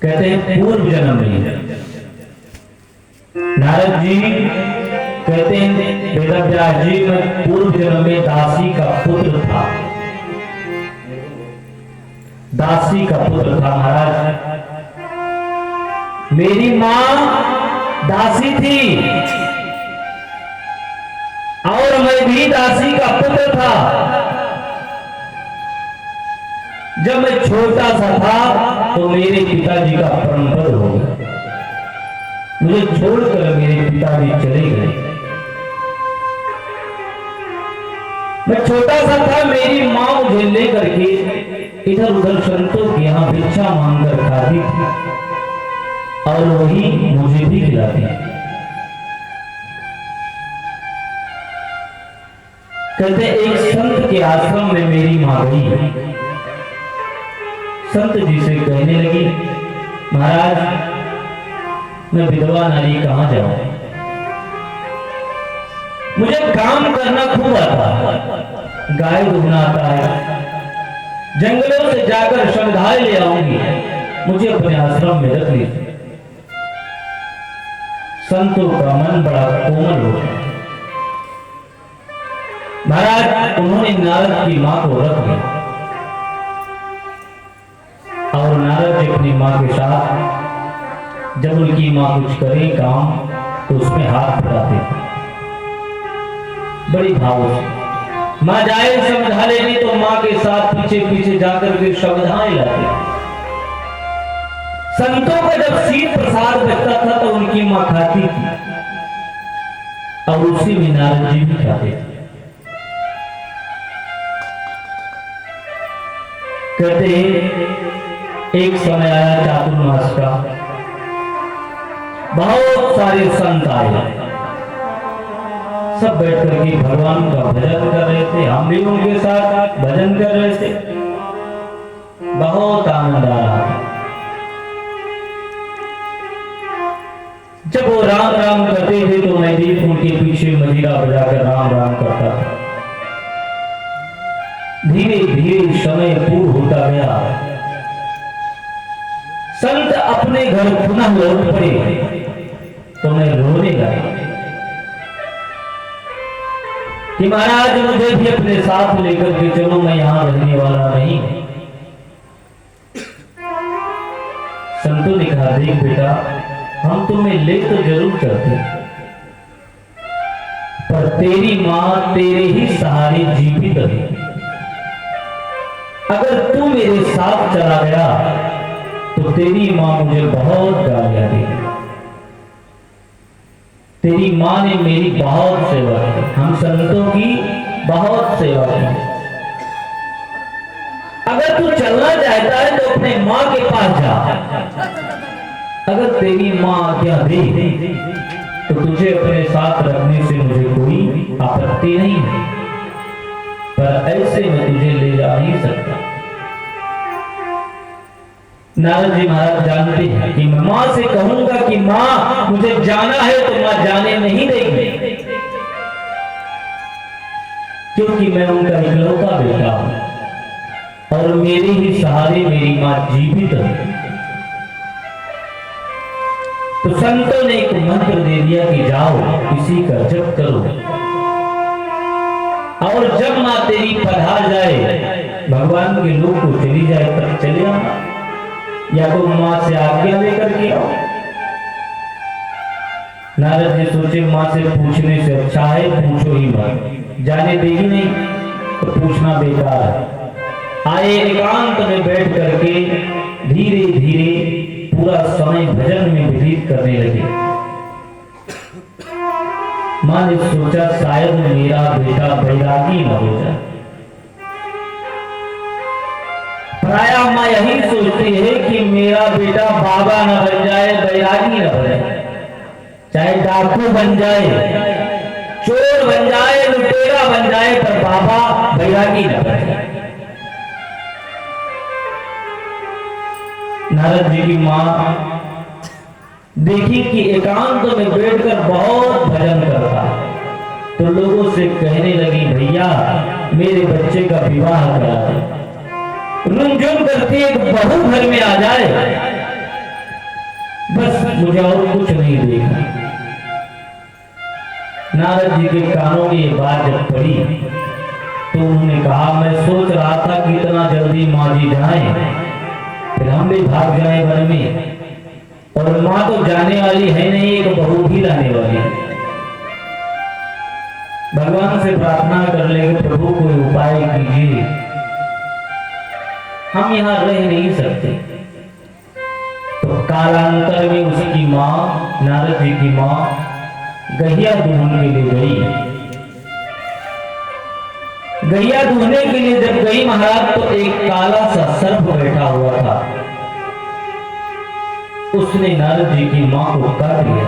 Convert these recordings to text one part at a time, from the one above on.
कहते हैं पूर्व जन्म में नारद जी कहते हैं वेदव्यास जी में पूर्व जन्म में दासी का पुत्र था, दासी का पुत्र था। महाराज मेरी मां दासी थी और मैं भी दासी का पुत्र था। जब मैं छोटा सा था तो मेरे पिताजी का परमपद हो गया, मुझे छोड़कर मेरे पिताजी चले गए। मैं छोटा सा था, मेरी मां मुझे लेकर के इधर उधर संतों के यहाँ भिक्षा मांगकर खाती थी और वही मुझे भी खिलाती। कहते एक संत के आश्रम में मेरी मां गई, संत जी से कहने लगी महाराज मैं विधवा नारी कहां जाऊं, मुझे काम करना खूब आता है, गाय दुहना आता है, जंगलों से जाकर शंघाई ले आऊंगी, मुझे अपने आश्रम में रख लीजिए। संतों का मन बड़ा कोमल होता है। महाराज उन्होंने नारद की मां को रख लिया और नारद जी अपनी मां के साथ जब उनकी मां कुछ करे काम तो उसमें हाथ बढ़ाते थे बड़ी भाव से। मां जाए समझा लेगी तो मां के साथ पीछे पीछे जाकर के समझाए लाते। संतों का जब शीत प्रसाद बचता था तो उनकी मां खाती थी और उसी में नारद जी भी खाते थे। कहते एक समय आया चातुर्मास का, बहुत सारे संत आए, सब बैठ करके भगवान का भजन कर रहे थे, हम भी उनके साथ भजन कर रहे थे, बहुत आनंद आ रहा था। जब वो राम राम करते थे तो मैं भी उनके पीछे मजीरा बजाकर राम राम करता था। धीरे धीरे समय पूर्ण होता गया, संत अपने घर पुनः लौट पड़े तो मैं रोने लगा कि महाराज मुझे भी अपने साथ लेकर के चलो, मैं यहां रहने वाला नहीं। संतों ने कहा देख बेटा हम तुम्हें ले तो जरूर चलते, पर तेरी मां तेरे ही सहारे जीवित रही। अगर तू मेरे साथ चला गया तो तेरी मां मुझे बहुत गालियां देगी। तेरी मां ने मेरी बहुत सेवा की, हम संतों की बहुत सेवा की। अगर तू चलना चाहता है तो अपने मां के पास जा, अगर तेरी मां आज्ञा दे तो तुझे अपने साथ रखने से मुझे कोई आपत्ति नहीं है, पर ऐसे में तुझे ले जा नहीं सकता। नारद जी महाराज जानते हैं कि मैं मां से कहूंगा कि मां मुझे जाना है तो मां जाने नहीं देगी, क्योंकि मैं उनका इकलौता बेटा हूं और मेरे ही सहारे मेरी मां जीवित है। तो संतों ने एक मंत्र दे दिया कि जाओ इसी का जप करो और जब मां तेरी पधार जाए भगवान के लोक को चली जाए तब चले आना, या तो मां से आज्ञा लेकर के आओ। नारद जी सोचे मां से पूछने से अच्छा है पूछो ही मत, जाने देगी नहीं तो पूछना बेकार है। आए एकांत में बैठ करके धीरे धीरे पूरा समय भजन में व्यतीत करने लगे। मां ने सोचा शायद मेरा बेटा बैरागी न हो जाए। प्राय मां यही सोचती है कि मेरा बेटा बाबा न बन जाए, बैरागी न बने, चाहे डाकू बन जाए, चोर बन जाए, लुटेरा बन जाए, पर बाबा बैरागी न बने। नारद जी की मां देखी कि एकांत में बैठकर बहुत भजन करता है तो लोगों से कहने लगी भैया मेरे बच्चे का विवाह करा दे। रुमझुम करती एक बहू घर में आ जाए बस मुझे और कुछ नहीं देखना। नारद जी के कानों में ये बात जब पड़ी तो उन्होंने कहा, मैं सोच रहा था कि इतना जल्दी माँ जी जाए, फिर हम भी भाग जाए वन में, और माँ तो जाने वाली है नहीं, एक बहू भी लाने वाली है। भगवान से प्रार्थना कर लेंगे, प्रभु कोई उपाय कीजिए, हम यहाँ रह नहीं सकते। तो कालांतर में उसकी माँ, नारद जी की माँ गैया दूहने के लिए गई। गैया दूहने के लिए जब गई महाराज, तो एक काला सा सर्प बैठा हुआ था, उसने नारद जी की मां को काट लिया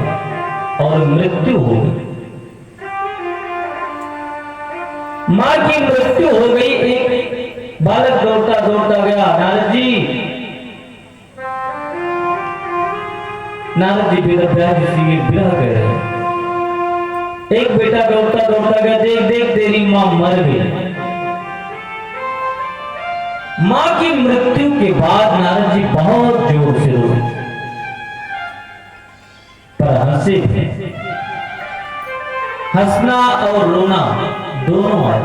और मृत्यु हो गई। मां की मृत्यु हो गई। एक बालक दौड़ता दौड़ता गया, नारद जी बेटा प्यार किसी विरह कह रहे हैं। एक बेटा दौड़ता दौड़ता गया, देख देख तेरी मां मर गई। मां की मृत्यु के बाद नारद जी बहुत जोर से रोए, पर हंसे थे। हंसना और रोना दोनों आए।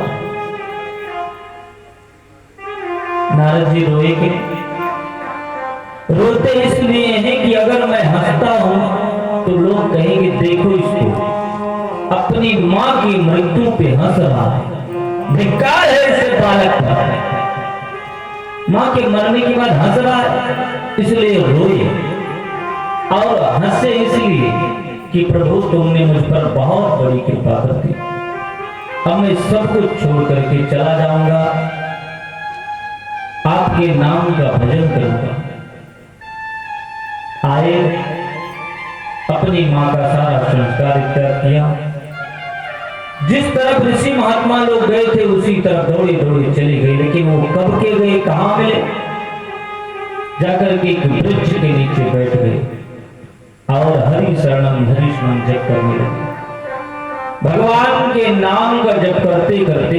नारद जी रोए के रोते इसलिए हैं कि अगर मैं हंसता हूं तो लोग कहेंगे, देखो इसको अपनी मां की मृत्यु पे हंस रहा है, धिक्कार है इसे बालक का। मां के मरने के बाद हंस रहा है, इसलिए रोए। और हंसे इसलिए कि प्रभु तुमने मुझ पर बहुत बड़ी कृपा कर दी, अब मैं सब कुछ छोड़ करके चला जाऊंगा, आपके नाम का भजन करूंगा। आए, अपनी मां का सारा संस्कार त्याग किया। जिस तरफ ऋषि महात्मा लोग गए थे उसी तरफ दौड़े दौड़े चले गए, लेकिन वो कब के गए, कहां मिले? जाकर के एक वृक्ष के नीचे बैठ गए और हरि शरणम जप करने लगे। भगवान के नाम का जप करते करते